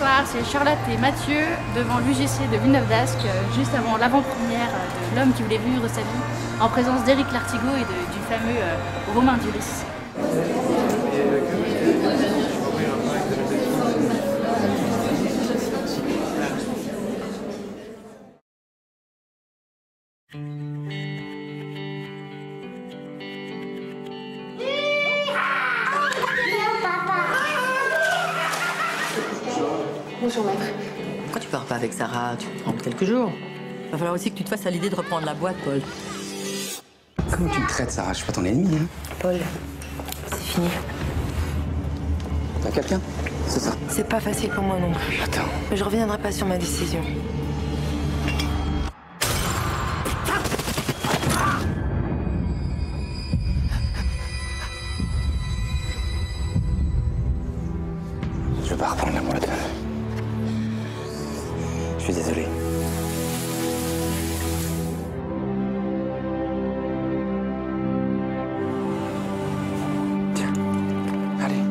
Bonsoir, c'est Charlotte et Mathieu devant l'UGC de Villeneuve-d'Ascq, juste avant l'avant-première de L'homme qui voulait vivre sa vie, en présence d'Éric Lartigot et du fameux Romain Duris. Bonjour maître. Pourquoi tu pars pas avec Sarah? Tu prends quelques jours. Va falloir aussi que tu te fasses à l'idée de reprendre la boîte, Paul. Comment tu me traites, Sarah? Je suis pas ton ennemi, hein. Paul, c'est fini. T'as quelqu'un? C'est ça? C'est pas facile pour moi non plus. Attends. Mais je reviendrai pas sur ma décision. Je vais pas reprendre la boîte. Je suis désolé. Tiens, allez.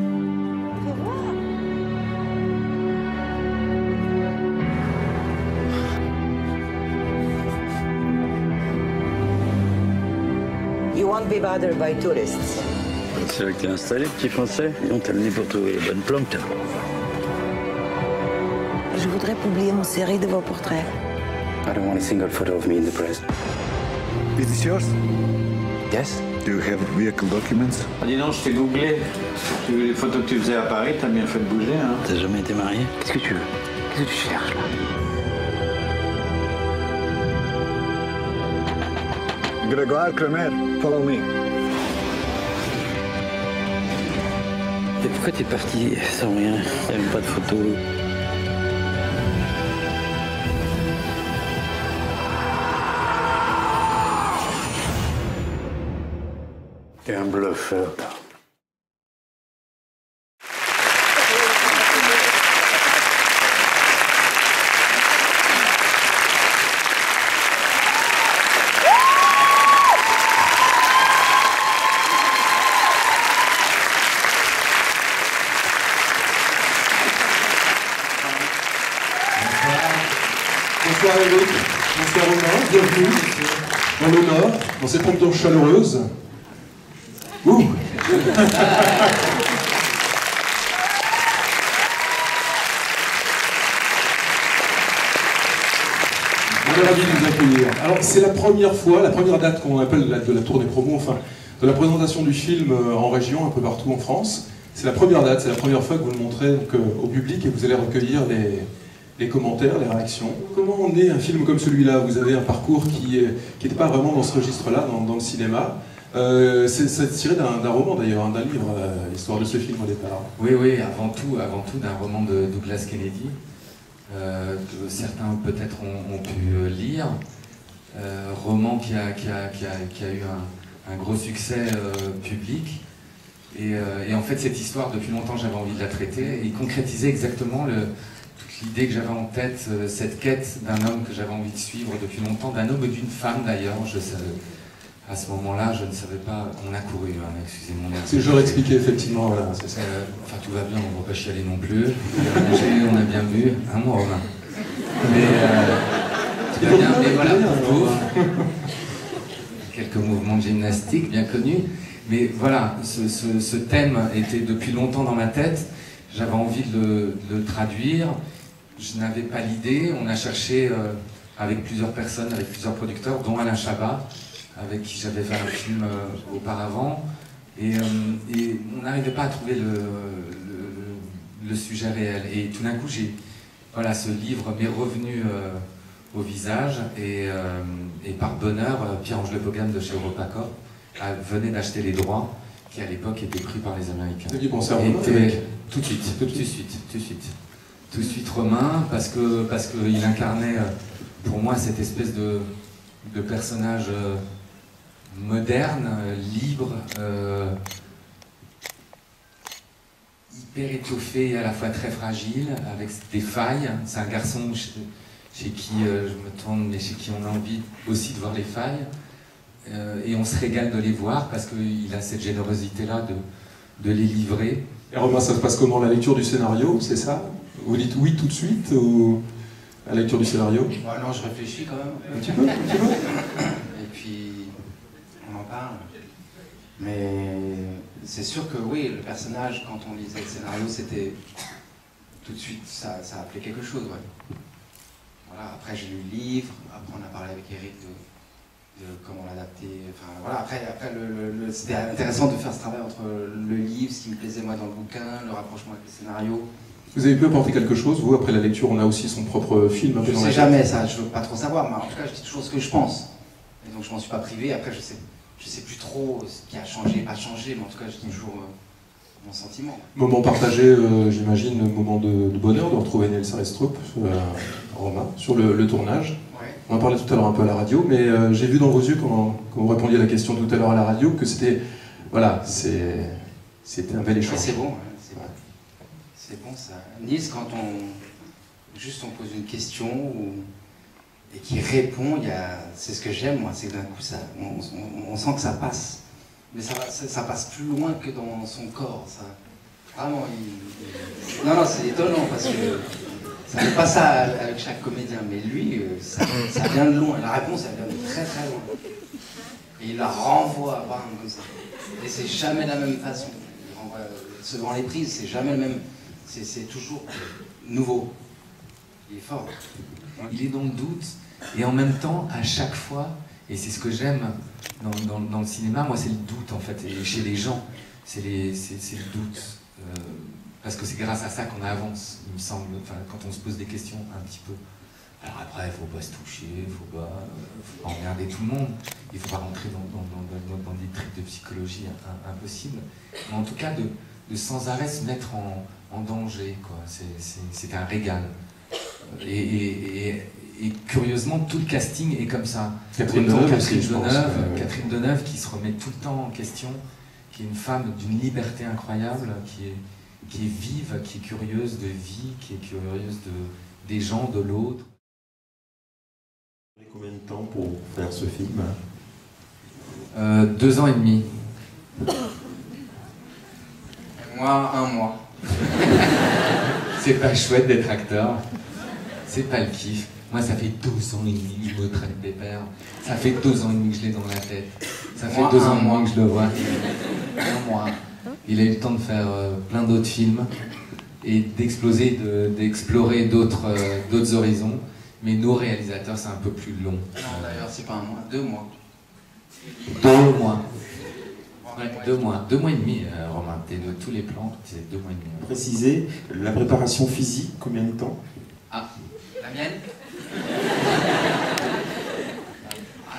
You won't be bothered by tourists. C'est vrai que t'es installé, petit français. Et on t'a amené pour trouver les bonnes plantes. Je voudrais publier une série de vos portraits. I don't want a single photo of me in the press. Is this yours? Yes? Do you have vehicle documents? Ah, dis donc, je t'ai googlé. J'ai vu les photos que tu faisais à Paris, t'as bien fait de bouger, hein. T'as jamais été marié? Qu'est-ce que tu veux? Qu'est-ce que tu cherches, là? Grégoire Kremer, follow me. Et pourquoi t'es parti sans rien? T'as même pas de photos? T'es un bluffeur. Bonsoir Eric, bonsoir Romain, bienvenue dans le Nord, dans cette ambiance chaleureuse. Ouh. On est ravis de vous accueillir. Alors c'est la première fois, la première date qu'on appelle de la tournée promo, enfin de la présentation du film en région, un peu partout en France. C'est la première date, c'est la première fois que vous le montrez donc, au public et vous allez recueillir les commentaires, les réactions. Comment on est un film comme celui-là? Vous avez un parcours qui n'était pas vraiment dans ce registre-là, dans le cinéma. C'est tiré d'un roman d'ailleurs, d'un livre, l'histoire de ce film au départ. Oui, avant tout d'un roman de Douglas Kennedy, que certains peut-être ont pu lire. Roman qui a eu un gros succès public. Et en fait, cette histoire, depuis longtemps, j'avais envie de la traiter et concrétiser exactement toute l'idée que j'avais en tête, cette quête d'un homme que j'avais envie de suivre depuis longtemps, d'un homme et d'une femme d'ailleurs. À ce moment-là, je ne savais pas. On a couru, hein, excusez-moi. C'est je expliqué effectivement, voilà, c'est ça. Enfin, tout va bien, on ne va pas chialer non plus. On a mangé, on a bien bu. Un mois, Romain. Mais tout va bien, mais voilà, pour quelques mouvements de gymnastique bien connus. Mais voilà, ce thème était depuis longtemps dans ma tête. J'avais envie de le traduire. Je n'avais pas l'idée. On a cherché avec plusieurs personnes, avec plusieurs producteurs, dont Alain Chabat, avec qui j'avais fait un film auparavant. Et on n'arrivait pas à trouver le sujet réel. Et tout d'un coup, voilà, ce livre m'est revenu au visage. Et par bonheur, Pierre-Ange Le Pogam de chez EuropaCorp venait d'acheter les droits qui à l'époque étaient pris par les Américains. Vous pensez à Romain? Tout de suite Romain, parce qu'il incarnait pour moi cette espèce de personnage moderne, libre, hyper étoffé et à la fois très fragile, avec des failles. C'est un garçon chez qui je me tourne, mais chez qui on a envie aussi de voir les failles. Et on se régale de les voir parce qu'il a cette générosité-là de les livrer. Et Romain, ça se passe comment? La lecture du scénario, c'est ça? Vous dites oui tout de suite ou à la lecture du scénario? Bah non, je réfléchis quand même. Un petit peu, un petit peu. Et puis, on en parle. Mais c'est sûr que oui, le personnage, quand on lisait le scénario, c'était tout de suite, ça appelait quelque chose, ouais. Voilà, après j'ai lu le livre, après on a parlé avec Eric de comment l'adapter, enfin voilà, après c'était intéressant de faire ce travail entre le livre, ce qui me plaisait moi dans le bouquin, le rapprochement avec le scénario. Vous avez pu apporter quelque chose, vous, après la lecture? On a aussi son propre film un peu Je dans sais la jamais ça, je veux pas trop savoir, mais en tout cas je dis toujours ce que je pense. Et donc je m'en suis pas privé, après je sais plus trop ce qui a changé, pas changé, mais en tout cas je dis toujours mon sentiment. Moment partagé, j'imagine, moment de bonheur de retrouver Nelson Restrup, Romain, sur le tournage. Ouais. On en parlait tout à l'heure un peu à la radio, mais j'ai vu dans vos yeux, quand vous répondiez à la question tout à l'heure à la radio, que c'était, voilà, c'était un bel échange. Ouais, c'est bon, ouais, c'est bon. C'est bon ça. Nice, quand on pose une question et qu'il répond, c'est ce que j'aime moi, c'est que d'un coup on sent que ça passe. Mais ça passe plus loin que dans son corps. Ça. Vraiment, non, c'est étonnant parce que ça n'est pas ça avec chaque comédien, mais lui, ça vient de loin. La réponse, elle vient de très très loin. Et il la renvoie, bam, comme ça. Et c'est jamais la même façon. Il renvoie, devant les prises, c'est jamais le même. C'est toujours nouveau. Il est fort. Il est dans le doute, et en même temps, à chaque fois, et c'est ce que j'aime dans le cinéma, moi c'est le doute en fait, et chez les gens, c'est le doute. Parce que c'est grâce à ça qu'on avance, il me semble, enfin, quand on se pose des questions un petit peu. Alors après, il ne faut pas se toucher, il ne faut pas emmerder tout le monde, il ne faut pas rentrer dans des trucs de psychologie impossibles, mais en tout cas de sans arrêt se mettre en danger, quoi. C'est un régal. Et curieusement, tout le casting est comme ça. Catherine Deneuve qui se remet tout le temps en question, qui est une femme d'une liberté incroyable, qui est vive, qui est curieuse de vie, qui est curieuse des gens, de l'autre. Combien de temps pour faire ce film? 2 ans et demi. Et moi, 1 mois. C'est pas chouette d'être acteur. C'est pas le kiff. Moi, ça fait 2 ans et demi que je me traîne pépère. Ça fait 2 ans et demi que je l'ai dans la tête. Ça fait 2 ans et demi que je le vois. 1 mois. Il a eu le temps de faire plein d'autres films et d'exploser, d'explorer d'autres horizons. Mais nos réalisateurs, c'est un peu plus long. Non, d'ailleurs, c'est pas 1 mois, 2 mois. 2 mois. Ouais, 2 mois. 2 mois et demi, Romain. T'es de tous les plans, c'est 2 mois et demi. Préciser, la préparation physique, combien de temps? Ah, la mienne?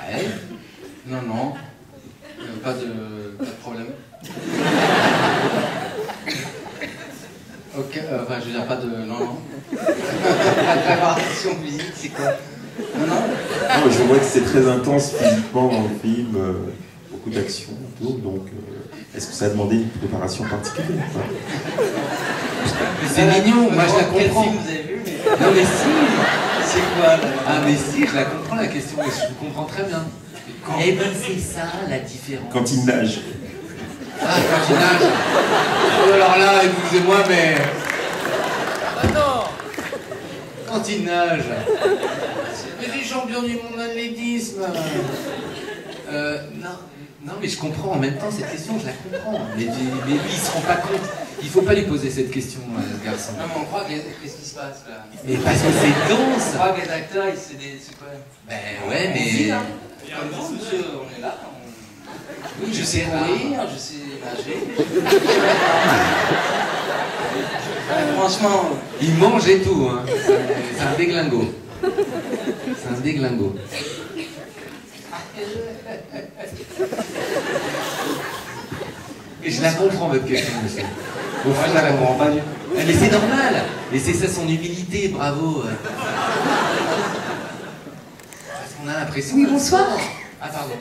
Ouais. Non. Pas de problème. Ok, enfin je veux dire pas de... Non. La préparation physique, c'est quoi? Non. Non, je vois que c'est très intense physiquement dans le film, beaucoup d'action et tout, donc est-ce que ça a demandé une préparation particulière? C'est mignon, moi je la comprends. Quel film vous avez vu mais... Non mais si. C'est quoi là? Ah mais si, je la comprends la question, mais je comprends très bien. Eh ben c'est ça la différence. Quand il nage. Ah, quand il nage. Oh, alors là, excusez-moi, mais... Ah non. Quand il nage. Mais les champions du monde d'athlétisme. Non, mais je comprends en même temps cette question, je la comprends. Mais lui, il se rend pas compte. Il faut pas lui poser cette question, ce garçon. Non, mais on croit que... Qu'est-ce qui se passe là? Mais parce que c'est dense. On croit que les acteurs, c'est quoi? Ben ouais, mais... Comme vous, monsieur, on est là. Oui, Je sais courir, je sais nager. Franchement... Il mange et tout, hein. C'est un déglingo. C'est un déglingo. Et je la comprends, votre question, monsieur. Moi, je la comprends pas du tout. Mais c'est normal. Mais c'est ça son humilité, bravo. Parce qu'on a l'impression... Oui, bonsoir. Ah, pardon.